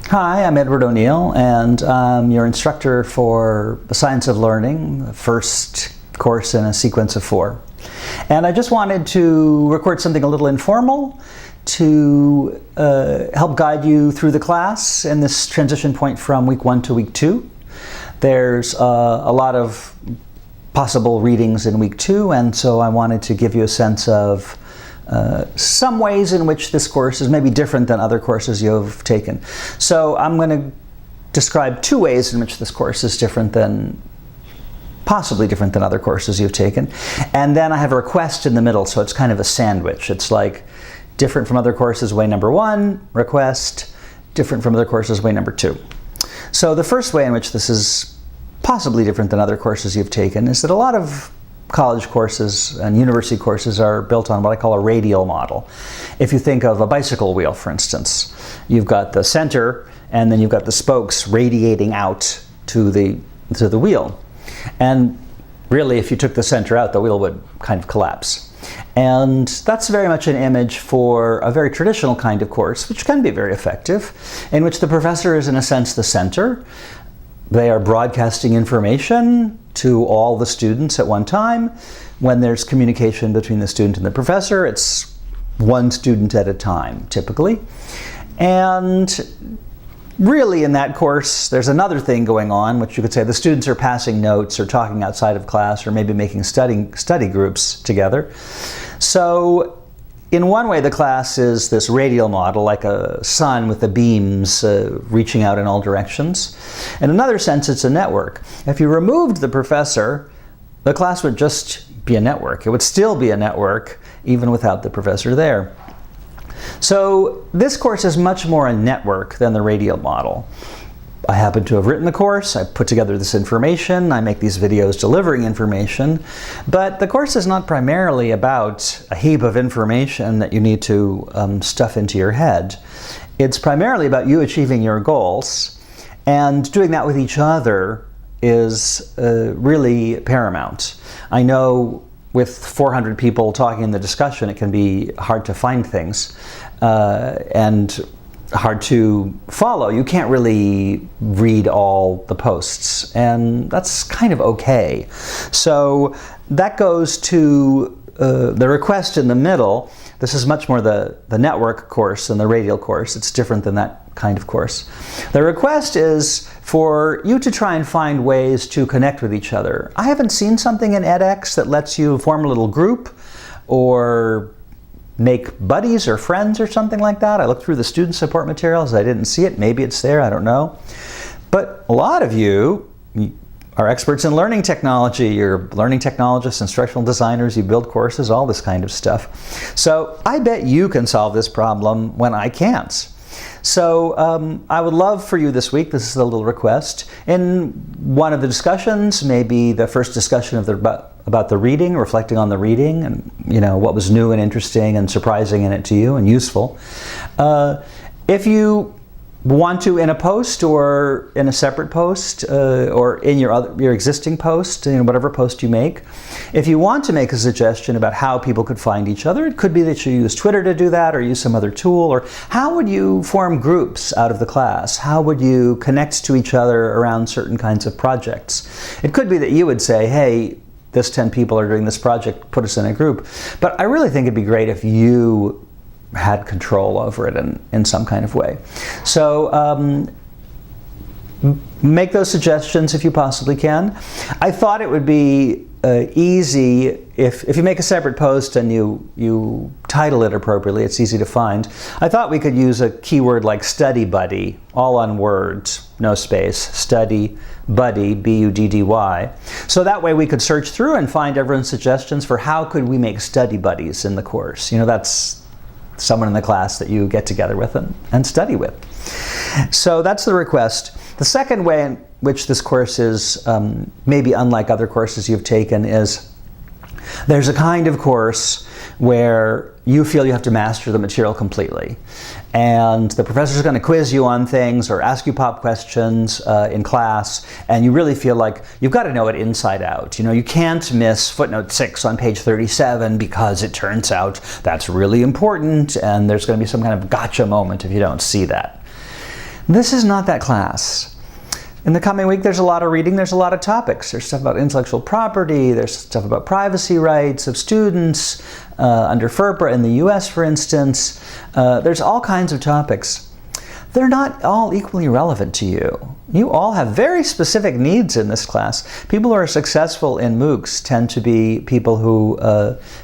Hi, I'm Edward O'Neill, and I'm your instructor for the Science of Learning, the first course in a sequence of 4. And I just wanted to record something a little informal to help guide you through the class in this transition point from week 1 to week 2. There's a lot of possible readings in week 2, and so I wanted to give you a sense of some ways in which this course is maybe different than other courses you've taken. So I'm going to describe 2 ways in which this course is possibly different than other courses you've taken. And then I have a request in the middle, so it's kind of a sandwich. It's like different from other courses, way number 1, request, different from other courses, way number 2. So the first way in which this is possibly different than other courses you've taken is that a lot of college courses and university courses are built on what I call a radial model. If you think of a bicycle wheel, for instance, you've got the center and then you've got the spokes radiating out to the wheel. And really, if you took the center out, the wheel would kind of collapse. And that's very much an image for a very traditional kind of course, which can be very effective, in which the professor is, in a sense, the center. They are broadcasting information to all the students at one time. When there's communication between the student and the professor, it's one student at a time, typically. And really, in that course, there's another thing going on, which you could say the students are passing notes or talking outside of class or maybe making study groups together. So in one way, the class is this radial model, like a sun with the beams reaching out in all directions. In another sense, it's a network. If you removed the professor, the class would just be a network. It would still be a network, even without the professor there. So this course is much more a network than the radial model. I happen to have written the course, I put together this information, I make these videos delivering information, but the course is not primarily about a heap of information that you need to stuff into your head. It's primarily about you achieving your goals, and doing that with each other is really paramount. I know with 400 people talking in the discussion, it can be hard to find things and hard to follow. You can't really read all the posts, and that's kind of okay. So that goes to the request in the middle. This is much more the network course than the radial course. It's different than that kind of course. The request is for you to try and find ways to connect with each other. I haven't seen something in edX that lets you form a little group or make buddies or friends or something like that. I looked through the student support materials. I didn't see it. Maybe it's there. I don't know. But a lot of you are experts in learning technology. You're learning technologists, instructional designers. You build courses, all this kind of stuff. So I bet you can solve this problem when I can't. So I would love for you this week, this is a little request, in one of the discussions, maybe the first discussion of about the reading, reflecting on the reading and what was new and interesting and surprising in it to you and useful. If you want to, in a post or in a separate post or in your existing post, whatever post you make, if you want to make a suggestion about how people could find each other, it could be that you use Twitter to do that or use some other tool, or how would you form groups out of the class? How would you connect to each other around certain kinds of projects? It could be that you would say, hey, this 10 people are doing this project, put us in a group. But I really think it'd be great if you had control over it in some kind of way. So make those suggestions if you possibly can. I thought it would be easy if you make a separate post and you title it appropriately, it's easy to find. I thought we could use a keyword like study buddy, all on words, no space, study buddy, B-U-D-D-Y. So that way we could search through and find everyone's suggestions for how could we make study buddies in the course. That's someone in the class that you get together with and study with. So that's the request. The second way in which this course is maybe unlike other courses you've taken is there's a kind of course where you feel you have to master the material completely. And the professor's going to quiz you on things or ask you pop questions in class, and you really feel like you've got to know it inside out. You can't miss footnote 6 on page 37 because it turns out that's really important, and there's going to be some kind of gotcha moment if you don't see that. This is not that class. In the coming week, there's a lot of reading, there's a lot of topics. There's stuff about intellectual property, there's stuff about privacy rights of students, under FERPA in the US, for instance. There's all kinds of topics. They're not all equally relevant to you. You all have very specific needs in this class. People who are successful in MOOCs tend to be people who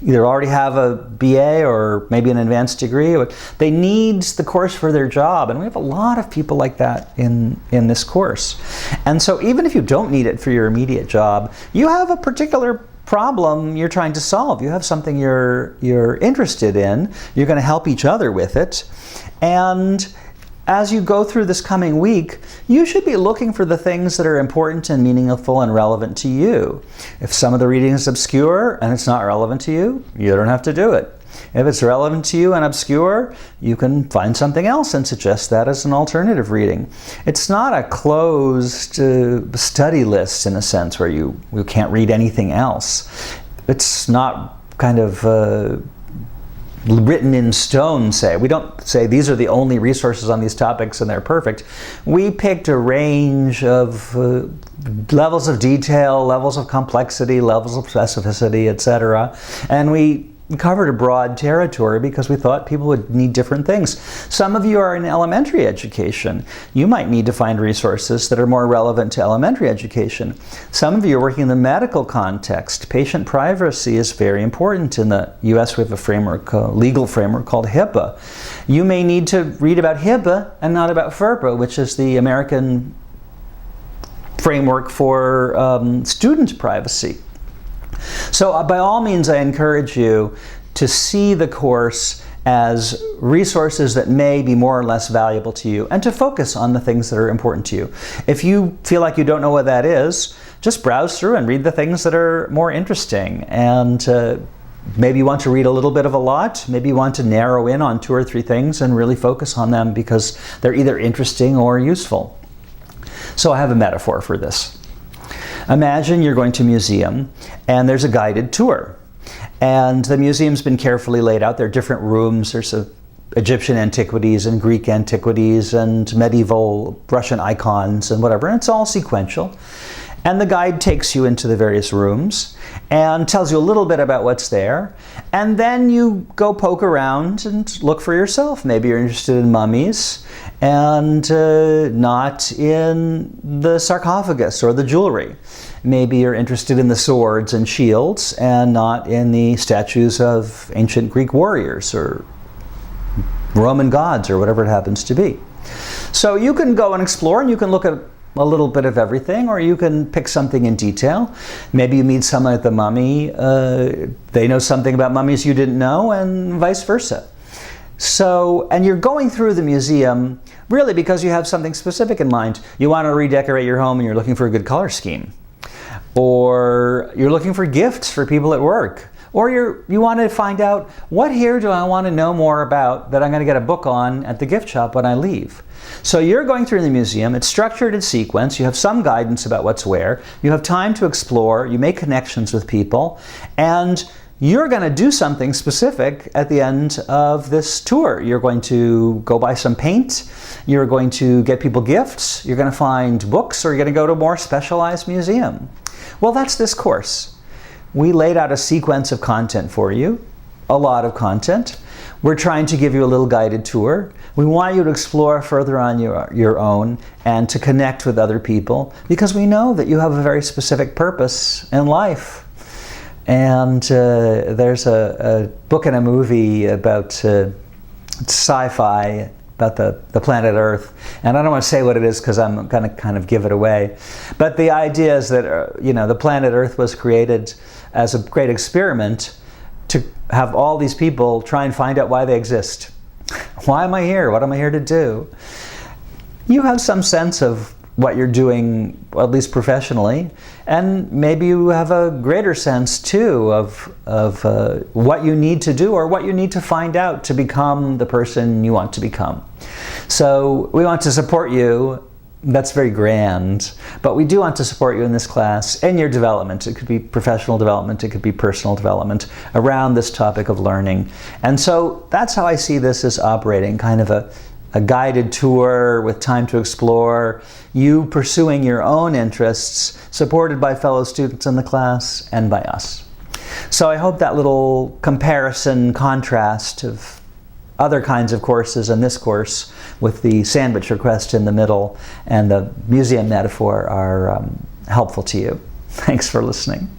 either already have a BA or maybe an advanced degree. They need the course for their job, and we have a lot of people like that in this course. And so even if you don't need it for your immediate job, you have a particular problem you're trying to solve. You have something you're interested in. You're going to help each other with it. And as you go through this coming week, you should be looking for the things that are important and meaningful and relevant to you. If some of the reading is obscure and it's not relevant to you, you don't have to do it. If it's relevant to you and obscure, you can find something else and suggest that as an alternative reading. It's not a closed study list in a sense where you can't read anything else. It's not kind of written in stone, say. We don't say these are the only resources on these topics and they're perfect. We picked a range of levels of detail, levels of complexity, levels of specificity, etc. And we covered a broad territory because we thought people would need different things. Some of you are in elementary education. You might need to find resources that are more relevant to elementary education. Some of you are working in the medical context. Patient privacy is very important. In the US, we have a framework, legal framework called HIPAA. You may need to read about HIPAA and not about FERPA, which is the American framework for student privacy. So by all means, I encourage you to see the course as resources that may be more or less valuable to you and to focus on the things that are important to you. If you feel like you don't know what that is, just browse through and read the things that are more interesting. And maybe you want to read a little bit of a lot. Maybe you want to narrow in on 2 or 3 things and really focus on them because they're either interesting or useful. So I have a metaphor for this. Imagine you're going to a museum and there's a guided tour. And the museum's been carefully laid out. There are different rooms. There's Egyptian antiquities and Greek antiquities and medieval Russian icons and whatever. And it's all sequential. And the guide takes you into the various rooms and tells you a little bit about what's there. And then you go poke around and look for yourself. Maybe you're interested in mummies and not in the sarcophagus or the jewelry. Maybe you're interested in the swords and shields and not in the statues of ancient Greek warriors or Roman gods or whatever it happens to be. So you can go and explore and you can look at a little bit of everything, or you can pick something in detail. Maybe you meet someone at the mummy, they know something about mummies you didn't know, and vice versa. So, and you're going through the museum really because you have something specific in mind. You want to redecorate your home and you're looking for a good color scheme. Or you're looking for gifts for people at work. Or you want to find out, what here do I want to know more about that I'm going to get a book on at the gift shop when I leave? So you're going through the museum, it's structured in sequence, you have some guidance about what's where, you have time to explore, you make connections with people, and you're going to do something specific at the end of this tour. You're going to go buy some paint, you're going to get people gifts, you're going to find books, or you're going to go to a more specialized museum. Well, that's this course. We laid out a sequence of content for you, a lot of content. We're trying to give you a little guided tour. We want you to explore further on your own and to connect with other people because we know that you have a very specific purpose in life. And there's a book and a movie about sci-fi about the planet Earth. And I don't want to say what it is because I'm going to kind of give it away. But the idea is that the planet Earth was created as a great experiment to have all these people try and find out why they exist. Why am I here? What am I here to do? You have some sense of what you're doing, at least professionally, and maybe you have a greater sense too of what you need to do or what you need to find out to become the person you want to become. So we want to support you. That's very grand, but we do want to support you in this class in your development. It could be professional development, it could be personal development around this topic of learning. And so that's how I see this as operating, kind of a a guided tour with time to explore, you pursuing your own interests, supported by fellow students in the class and by us. So I hope that little comparison, contrast of other kinds of courses and this course with the sandwich request in the middle and the museum metaphor are helpful to you. Thanks for listening.